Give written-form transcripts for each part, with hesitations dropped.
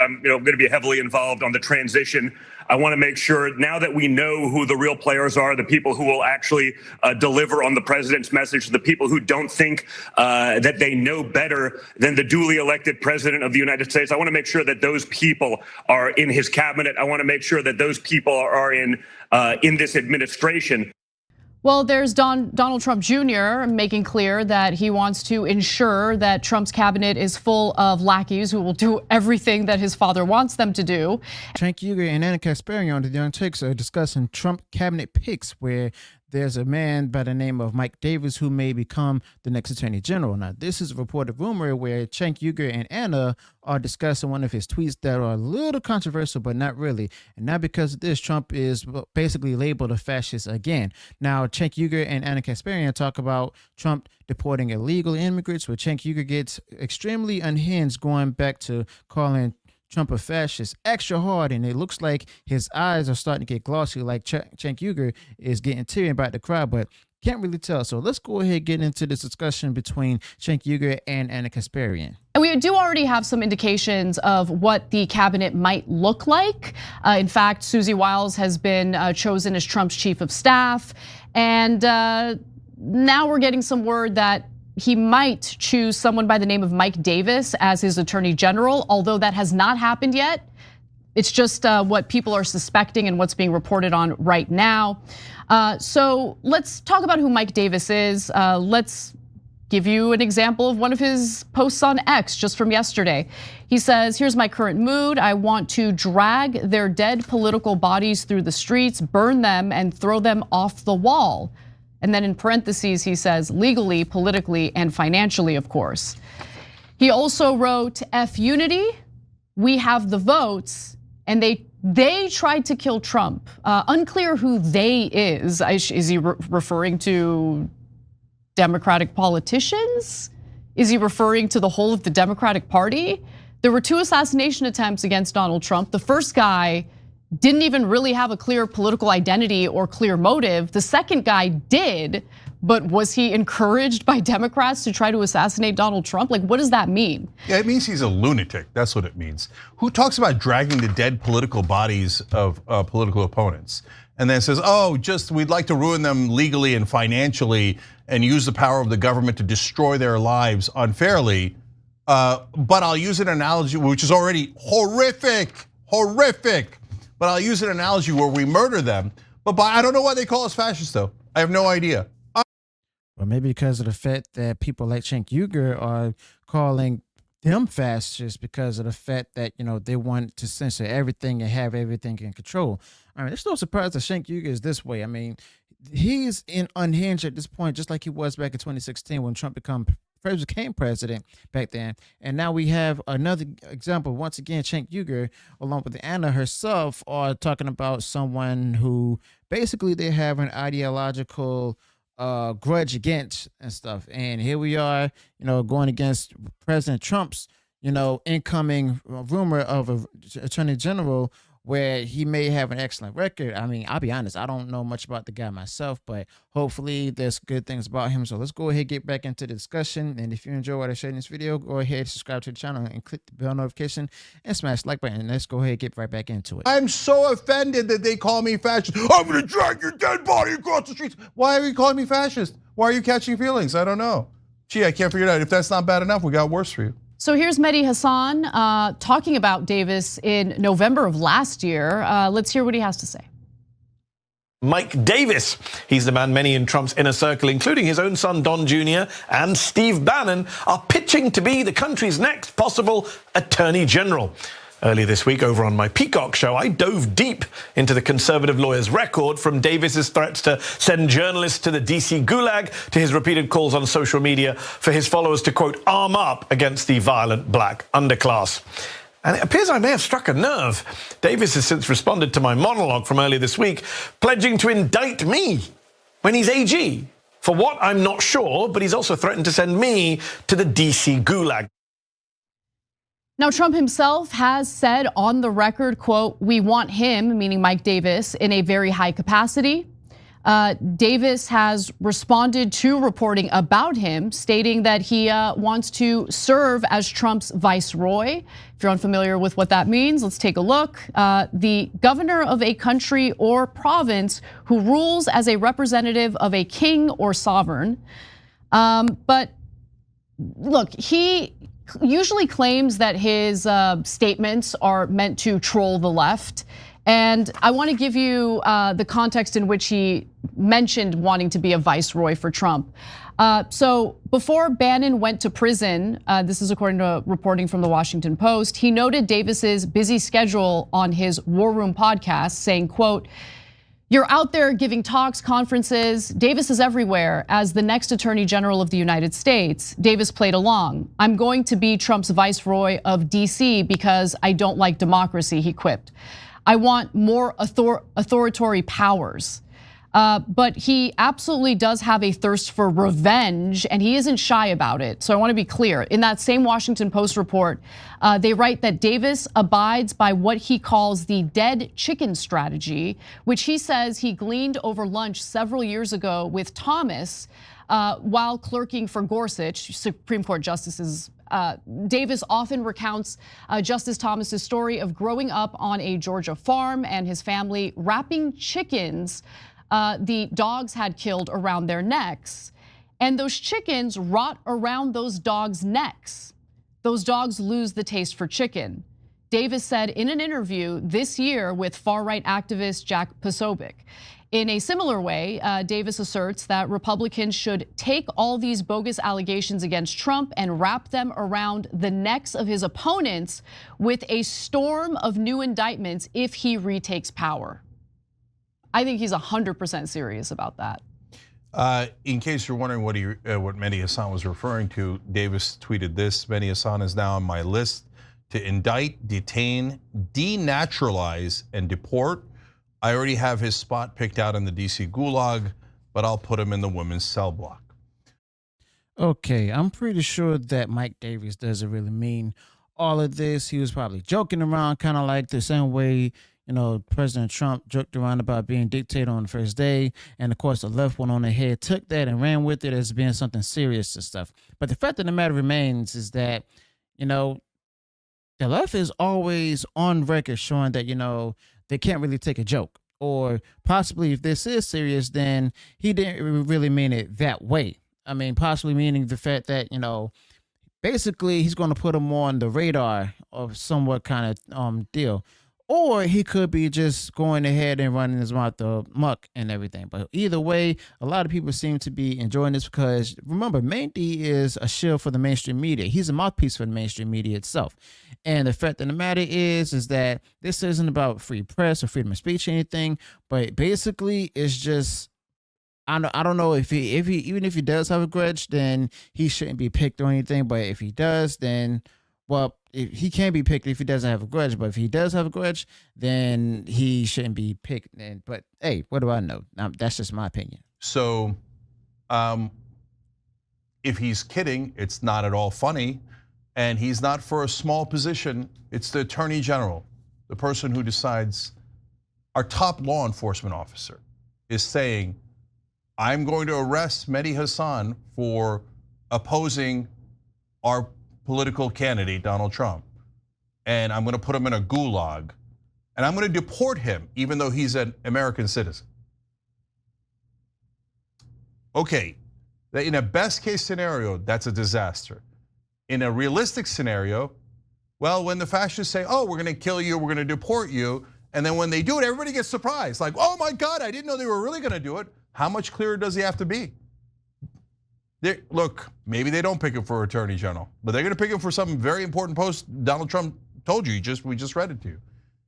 I'm going to be heavily involved on the transition. I want to make sure now that we know who the real players are, the people who will actually deliver on the president's message, the people who don't think that they know better than the duly elected president of the United States. I want to make sure that those people are in his cabinet. I want to make sure that those people are in this administration. Well, there's Donald Trump Jr. making clear that he wants to ensure that Trump's cabinet is full of lackeys who will do everything that his father wants them to do. Cenk Uygur and Ana Kasparian on the Young Turks are discussing Trump cabinet picks, where there's a man by the name of Mike Davis who may become the next attorney general. Now, this is a reported rumor where Cenk Uygur and Ana are discussing one of his tweets that are a little controversial, but not really. And now because of this, Trump is basically labeled a fascist again. Now, Cenk Uygur and Ana Kasparian talk about Trump deporting illegal immigrants, where Cenk Uygur gets extremely unhinged, going back to calling Trump a fascist extra hard, and it looks like his eyes are starting to get glossy, like Cenk Uygur is getting teary about to cry, but can't really tell. So let's go ahead and get into this discussion between Cenk Uygur and Ana Kasparian. And we do already have some indications of what the cabinet might look like. In fact, Susie Wiles has been chosen as Trump's chief of staff, and now we're getting some word that he might choose someone by the name of Mike Davis as his attorney general, although that has not happened yet. It's just what people are suspecting and what's being reported on right now. So let's talk about who Mike Davis is. Let's give you an example of one of his posts on X just from yesterday. He says, here's my current mood. I want to drag their dead political bodies through the streets, burn them, and throw them off the wall. And then in parentheses, he says legally, politically, and financially, of course. He also wrote, F unity, we have the votes, and they tried to kill Trump. Unclear who they is. Is he referring to Democratic politicians? Is he referring to the whole of the Democratic Party? There were 2 assassination attempts against Donald Trump. The first guy didn't even really have a clear political identity or clear motive. The second guy did, but was he encouraged by Democrats to try to assassinate Donald Trump? Like, what does that mean? Yeah, it means he's a lunatic. That's what it means. Who talks about dragging the dead political bodies of political opponents and then says, oh, we'd like to ruin them legally and financially and use the power of the government to destroy their lives unfairly. But I'll use an analogy which is already horrific. But I'll use an analogy where we murder them. But I don't know why they call us fascists, though. I have no idea. Well, maybe because of the fact that people like Cenk Uygur are calling them fascists because of the fact that, they want to censor everything and have everything in control. I mean, it's no surprise that Cenk Uygur is this way. I mean, he's unhinged at this point, just like he was back in 2016 when Trump became president back then. And now we have another example. Once again, Cenk Uygur, along with Ana herself, are talking about someone who basically they have an ideological grudge against and stuff. And here we are, going against President Trump's, incoming rumor of an attorney general where he may have an excellent record. I mean, I'll be honest, I don't know much about the guy myself, but hopefully there's good things about him. So let's go ahead and get back into the discussion. And if you enjoy what I share in this video, go ahead, subscribe to the channel and click the bell notification and smash the like button. And let's go ahead and get right back into it. I'm so offended that they call me fascist. I'm gonna drag your dead body across the streets. Why are you calling me fascist? Why are you catching feelings? I don't know. Gee, I can't figure it out. If that's not bad enough, we got worse for you. So here's Mehdi Hassan talking about Davis in November of last year. Let's hear what he has to say. Mike Davis, he's the man many in Trump's inner circle, including his own son Don Jr. and Steve Bannon, are pitching to be the country's next possible attorney general. Earlier this week, over on my Peacock show, I dove deep into the conservative lawyer's record, from Davis's threats to send journalists to the DC gulag to his repeated calls on social media for his followers to, quote, arm up against the violent black underclass. And it appears I may have struck a nerve. Davis has since responded to my monologue from earlier this week, pledging to indict me when he's AG. For what, I'm not sure, but he's also threatened to send me to the DC gulag. Now, Trump himself has said on the record, quote, we want him, meaning Mike Davis, in a very high capacity. Davis has responded to reporting about him, stating that he wants to serve as Trump's viceroy. If you're unfamiliar with what that means, let's take a look. The governor of a country or province who rules as a representative of a king or sovereign. But look, he usually claims that his statements are meant to troll the left. And I want to give you the context in which he mentioned wanting to be a viceroy for Trump. So before Bannon went to prison, this is according to reporting from the Washington Post, he noted Davis's busy schedule on his War Room podcast, saying, quote, "You're out there giving talks, conferences. Davis is everywhere. As the next Attorney General of the United States, Davis played along. I'm going to be Trump's viceroy of DC because I don't like democracy," he quipped. "I want more authoritarian powers." But he absolutely does have a thirst for revenge, and he isn't shy about it. So I want to be clear. In that same Washington Post report, they write that Davis abides by what he calls the dead chicken strategy, which he says he gleaned over lunch several years ago with Thomas while clerking for Gorsuch, Supreme Court justices. Davis often recounts Justice Thomas's story of growing up on a Georgia farm and his family wrapping chickens the dogs had killed around their necks. And those chickens rot around those dogs' necks. Those dogs lose the taste for chicken. Davis said in an interview this year with far-right activist Jack Posobiec. In a similar way, Davis asserts that Republicans should take all these bogus allegations against Trump and wrap them around the necks of his opponents with a storm of new indictments if he retakes power. I think he's 100% serious about that. In case you're wondering what Mehdi Hasan was referring to, Davis tweeted this: "Mehdi Hasan is now on my list to indict, detain, denaturalize, and deport. I already have his spot picked out in the DC gulag, but I'll put him in the women's cell block." Okay, I'm pretty sure that Mike Davis doesn't really mean all of this. He was probably joking around, kind of like the same way, you know, President Trump joked around about being dictator on the first day. And of course, the left went on ahead, took that and ran with it as being something serious and stuff. But the fact of the matter remains is that, you know, the left is always on record showing that, you know, they can't really take a joke. Or possibly if this is serious, then he didn't really mean it that way. I mean, possibly meaning the fact that, you know, basically he's going to put him on the radar of somewhat kind of deal. Or he could be just going ahead and running his mouth the muck and everything. But either way, a lot of people seem to be enjoying this because, remember, Mehdi is a shield for the mainstream media. He's a mouthpiece for the mainstream media itself. And the fact of the matter is that this isn't about free press or freedom of speech or anything, but basically it's just, I don't know if he even if he does have a grudge, then he shouldn't be picked or anything. But if he does, then, well, he can't be picked if he doesn't have a grudge. But if he does have a grudge, then he shouldn't be picked. But hey, what do I know? That's just my opinion. So if he's kidding, it's not at all funny. And he's not for a small position. It's the Attorney General, the person who decides. Our top law enforcement officer is saying, I'm going to arrest Mehdi Hasan for opposing our political candidate, Donald Trump. And I'm going to put him in a gulag. And I'm going to deport him, even though he's an American citizen. Okay, in a best case scenario, that's a disaster. In a realistic scenario, well, when the fascists say, oh, we're going to kill you, we're going to deport you, and then when they do it, everybody gets surprised. Like, oh my God, I didn't know they were really going to do it. How much clearer does he have to be? Look, maybe they don't pick him for Attorney General, but they're going to pick him for some very important post Donald Trump told you. We just read it to you.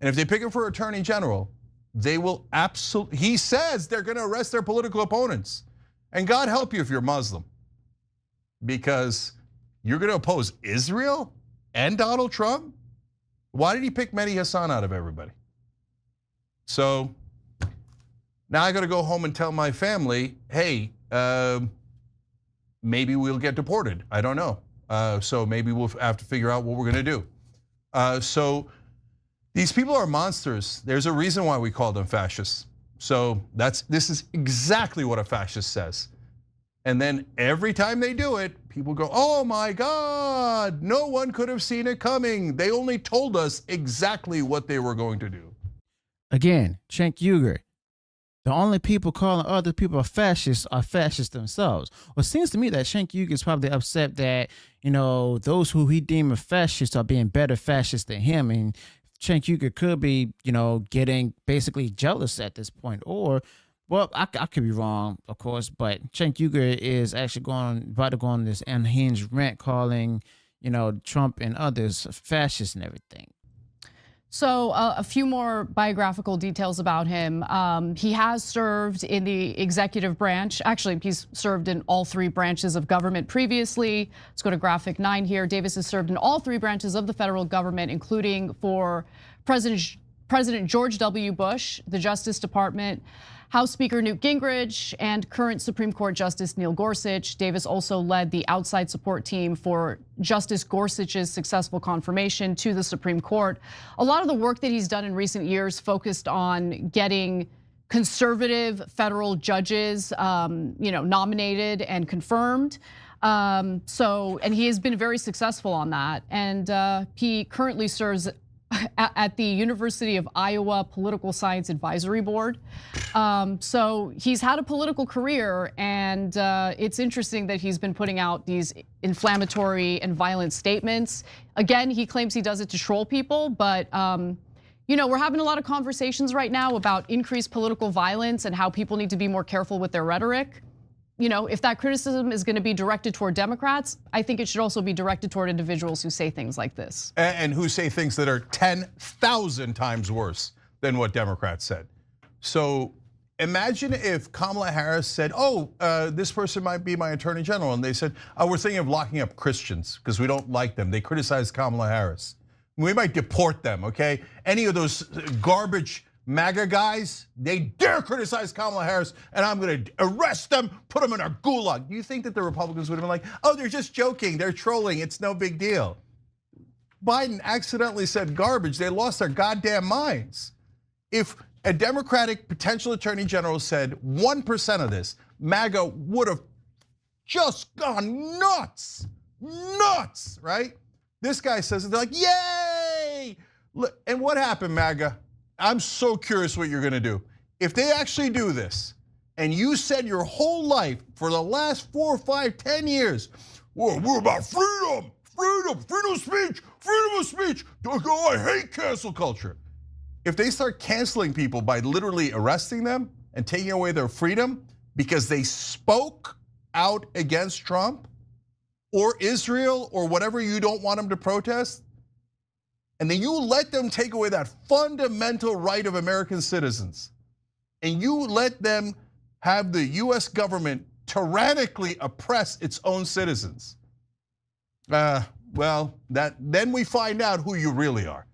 And if they pick him for Attorney General, they will absolutely, he says they're going to arrest their political opponents. And God help you if you're Muslim, because you're going to oppose Israel and Donald Trump? Why did he pick Mehdi Hasan out of everybody? So now I got to go home and tell my family, hey, maybe we'll get deported. I don't know. So maybe we'll have to figure out what we're going to do. So these people are monsters. There's a reason why we call them fascists. So this is exactly what a fascist says. And then every time they do it, people go, oh my God, no one could have seen it coming. They only told us exactly what they were going to do. Again, Cenk Uygur. The only people calling other people fascists are fascists themselves. Well, it seems to me that Cenk Uygur is probably upset that, those who he deems fascists are being better fascists than him. And Cenk Uygur could be, getting basically jealous at this point. Or, well, I could be wrong, of course, but Cenk Uygur is actually about to go on this unhinged rant calling, Trump and others fascists and everything. So a few more biographical details about him. He has served in the executive branch. Actually, he's served in all three branches of government previously. Let's go to graphic 9 here. Davis has served in all three branches of the federal government, including for President George W. Bush, the Justice Department, House Speaker Newt Gingrich, and current Supreme Court Justice Neil Gorsuch. Davis also led the outside support team for Justice Gorsuch's successful confirmation to the Supreme Court. A lot of the work that he's done in recent years focused on getting conservative federal judges, nominated and confirmed. And he has been very successful on that. And he currently serves at the University of Iowa Political Science Advisory Board. So he's had a political career, and it's interesting that he's been putting out these inflammatory and violent statements. Again, he claims he does it to troll people, but we're having a lot of conversations right now about increased political violence and how people need to be more careful with their rhetoric. If that criticism is going to be directed toward Democrats, I think it should also be directed toward individuals who say things like this. And who say things that are 10,000 times worse than what Democrats said. So imagine if Kamala Harris said, this person might be my attorney general. And they said, we're thinking of locking up Christians because we don't like them. They criticize Kamala Harris. We might deport them, okay? Any of those garbage MAGA guys, they dare criticize Kamala Harris, and I'm gonna arrest them, put them in a gulag. Do you think that the Republicans would have been like, they're just joking, they're trolling, it's no big deal? Biden accidentally said garbage, they lost their goddamn minds. If a Democratic potential attorney general said 1% of this, MAGA would have just gone nuts, right? This guy says it, they're like, yay! Look, and what happened, MAGA? I'm so curious what you're gonna do. If they actually do this, and you said your whole life for the last 4, 5, 10 years, well, we're about freedom of speech, freedom of speech. I hate cancel culture. If they start canceling people by literally arresting them and taking away their freedom because they spoke out against Trump or Israel or whatever you don't want them to protest, and then you let them take away that fundamental right of American citizens, and you let them have the US government tyrannically oppress its own citizens, well, then we find out who you really are.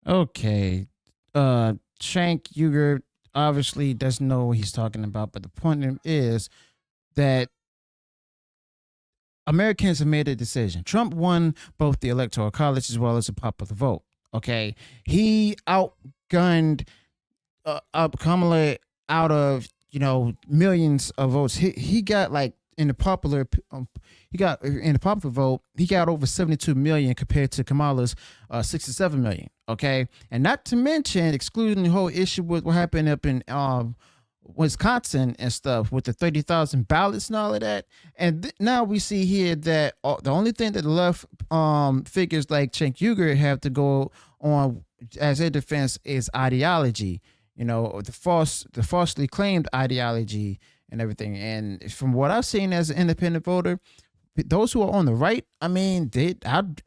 Okay, Cenk Uygur obviously doesn't know what he's talking about, but the point is that Americans have made a decision. Trump won both the Electoral College as well as the popular vote. Okay, he outgunned Kamala out of millions of votes. He got like in the popular vote, he got over 72 million compared to Kamala's 67 million. Okay, and not to mention excluding the whole issue with what happened up in Wisconsin and stuff with the 30,000 ballots and all of that. And now we see here that the only thing that the left figures like Cenk Uygur have to go on as their defense is ideology, the falsely claimed ideology and everything. And from what I've seen as an independent voter, those who are on the right, I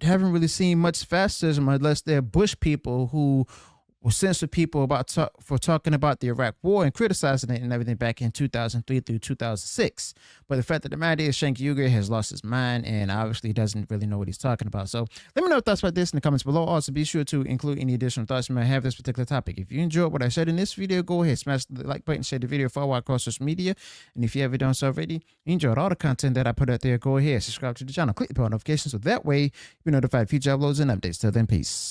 haven't really seen much fascism unless they're Bush people who will censor people for talking about the Iraq War and criticizing it and everything back in 2003 through 2006. But the fact of the matter is Cenk Uygur has lost his mind and obviously doesn't really know what he's talking about. So let me know your thoughts about this in the comments below. Also, be sure to include any additional thoughts you might have this particular topic. If you enjoyed what I said in this video, go ahead, smash the like button, share the video, follow across social media. And if you haven't done so already, you enjoyed all the content that I put out there, go ahead, subscribe to the channel, click the bell notifications so that way you'll be notified of future uploads and updates. Till then, peace.